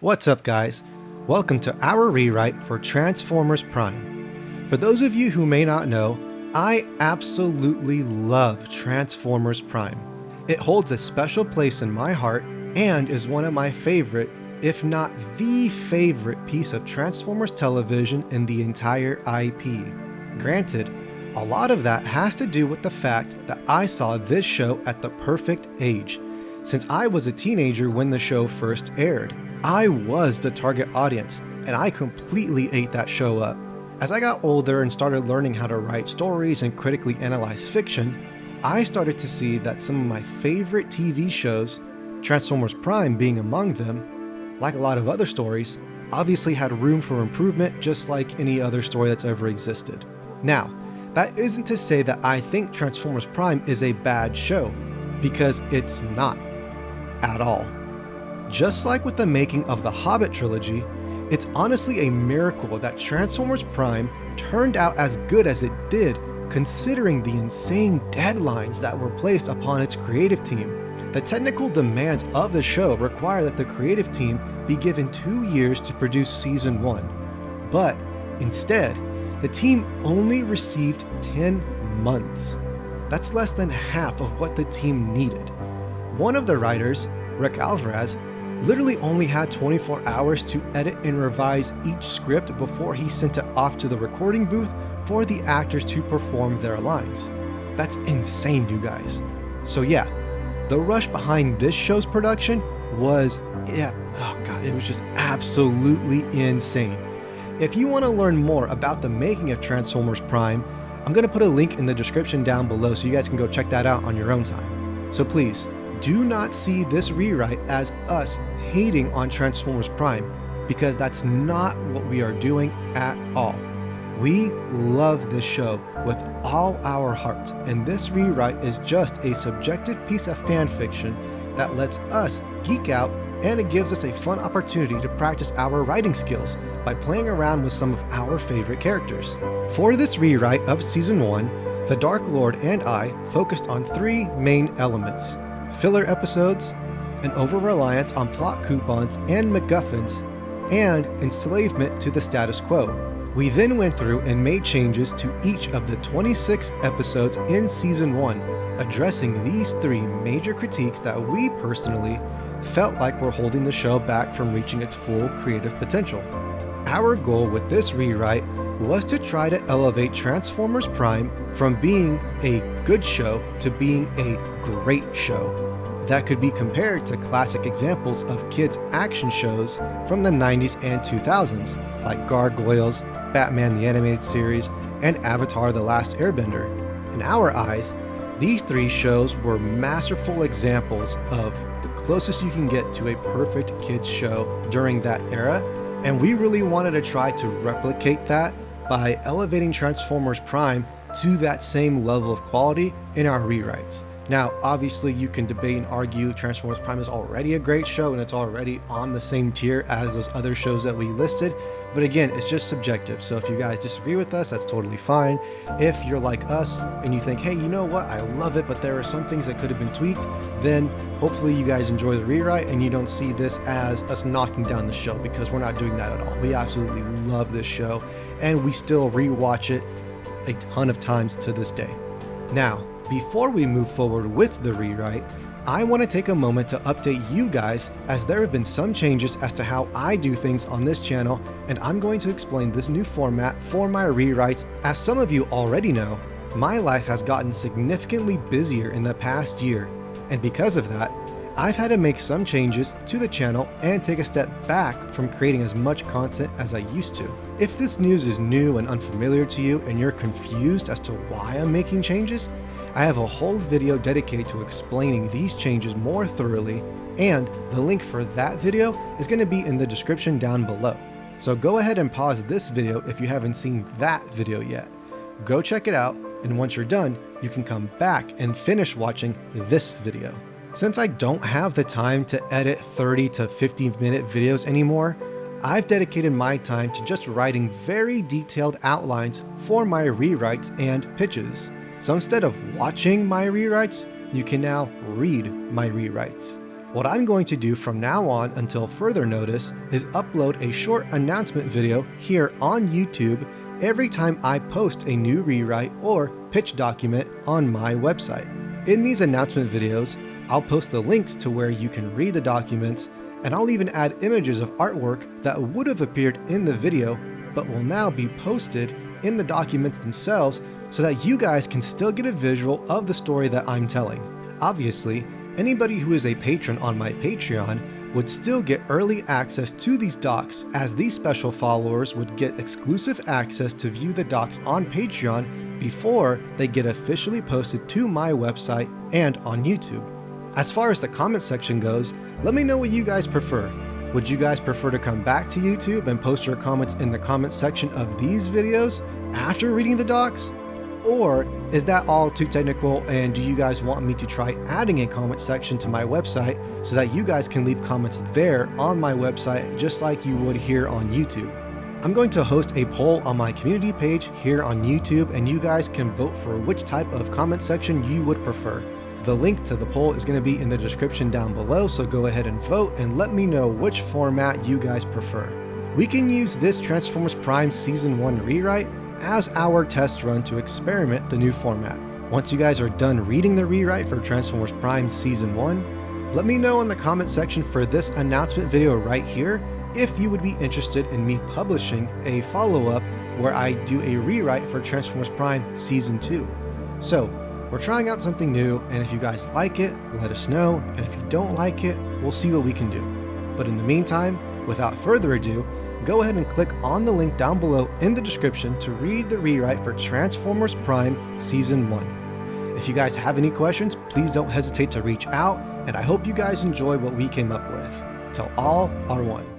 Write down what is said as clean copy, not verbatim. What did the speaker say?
What's up, guys? Welcome to our rewrite for Transformers Prime. For those of you who may not know, I absolutely love Transformers Prime. It holds a special place in my heart and is one of my favorite, if not the favorite piece of Transformers television in the entire IP. Granted, a lot of that has to do with the fact that I saw this show at the perfect age. Since I was a teenager when the show first aired, I was the target audience, and I completely ate that show up. As I got older and started learning how to write stories and critically analyze fiction, I started to see that some of my favorite TV shows, Transformers Prime being among them, like a lot of other stories, obviously had room for improvement just like any other story that's ever existed. Now, that isn't to say that I think Transformers Prime is a bad show, because it's not at all. Just like with the making of the Hobbit trilogy, it's honestly a miracle that Transformers Prime turned out as good as it did, considering the insane deadlines that were placed upon its creative team. The technical demands of the show require that the creative team be given 2 years to produce season 1, but instead, the team only received 10 months. That's less than half of what the team needed. One of the writers, Rick Alvarez, literally only had 24 hours to edit and revise each script before he sent it off to the recording booth for the actors to perform their lines. That's insane, you guys. So yeah, the rush behind this show's production was, it was just absolutely insane. If you want to learn more about the making of Transformers Prime, I'm going to put a link in the description down below so you guys can go check that out on your own time. So please, do not see this rewrite as us hating on Transformers Prime, because that's not what we are doing at all. We love this show with all our hearts, and this rewrite is just a subjective piece of fan fiction that lets us geek out, and it gives us a fun opportunity to practice our writing skills by playing around with some of our favorite characters. For this rewrite of Season 1, the Dark Lord and I focused on 3 main elements: filler episodes, an over-reliance on plot coupons and MacGuffins, and enslavement to the status quo. We then went through and made changes to each of the 26 episodes in Season 1, addressing these 3 major critiques that we personally felt like were holding the show back from reaching its full creative potential. Our goal with this rewrite was to try to elevate Transformers Prime from being a good show to being a great show that could be compared to classic examples of kids' action shows from the 90s and 2000s, like Gargoyles, Batman the Animated Series, and Avatar: The Last Airbender. In our eyes, these 3 shows were masterful examples of the closest you can get to a perfect kids show during that era, and we really wanted to try to replicate that by elevating Transformers Prime to that same level of quality in our rewrites. Now, obviously, you can debate and argue Transformers Prime is already a great show and it's already on the same tier as those other shows that we listed, but again, it's just subjective. So if you guys disagree with us, that's totally fine. If you're like us and you think, hey, you know what, I love it, but there are some things that could have been tweaked, then hopefully you guys enjoy the rewrite and you don't see this as us knocking down the show, because we're not doing that at all. We absolutely love this show and we still rewatch it a ton of times to this day. Now, before we move forward with the rewrite, I want to take a moment to update you guys, as there have been some changes as to how I do things on this channel, and I'm going to explain this new format for my rewrites. As some of you already know, my life has gotten significantly busier in the past year, and because of that, I've had to make some changes to the channel and take a step back from creating as much content as I used to. If this news is new and unfamiliar to you and you're confused as to why I'm making changes, I have a whole video dedicated to explaining these changes more thoroughly, and the link for that video is going to be in the description down below. So go ahead and pause this video if you haven't seen that video yet. Go check it out, and once you're done, you can come back and finish watching this video. Since I don't have the time to edit 30 to 50-minute videos anymore, I've dedicated my time to just writing very detailed outlines for my rewrites and pitches. So instead of watching my rewrites, you can now read my rewrites. What I'm going to do from now on until further notice is upload a short announcement video here on YouTube every time I post a new rewrite or pitch document on my website. In these announcement videos, I'll post the links to where you can read the documents, and I'll even add images of artwork that would have appeared in the video but will now be posted in the documents themselves so that you guys can still get a visual of the story that I'm telling. Obviously, anybody who is a patron on my Patreon would still get early access to these docs, as these special followers would get exclusive access to view the docs on Patreon before they get officially posted to my website and on YouTube. As far as the comment section goes, let me know what you guys prefer. Would you guys prefer to come back to YouTube and post your comments in the comment section of these videos after reading the docs? Or is that all too technical, and do you guys want me to try adding a comment section to my website so that you guys can leave comments there on my website just like you would here on YouTube? I'm going to host a poll on my community page here on YouTube, and you guys can vote for which type of comment section you would prefer. The link to the poll is going to be in the description down below, so go ahead and vote and let me know which format you guys prefer. We can use this Transformers Prime Season 1 rewrite as our test run to experiment the new format. Once you guys are done reading the rewrite for Transformers Prime Season 1, let me know in the comment section for this announcement video right here if you would be interested in me publishing a follow-up where I do a rewrite for Transformers Prime Season 2. So, we're trying out something new, and if you guys like it, let us know, and if you don't like it, we'll see what we can do. But in the meantime, without further ado, go ahead and click on the link down below in the description to read the rewrite for Transformers Prime Season 1. If you guys have any questions, please don't hesitate to reach out, and I hope you guys enjoy what we came up with. Till all are one.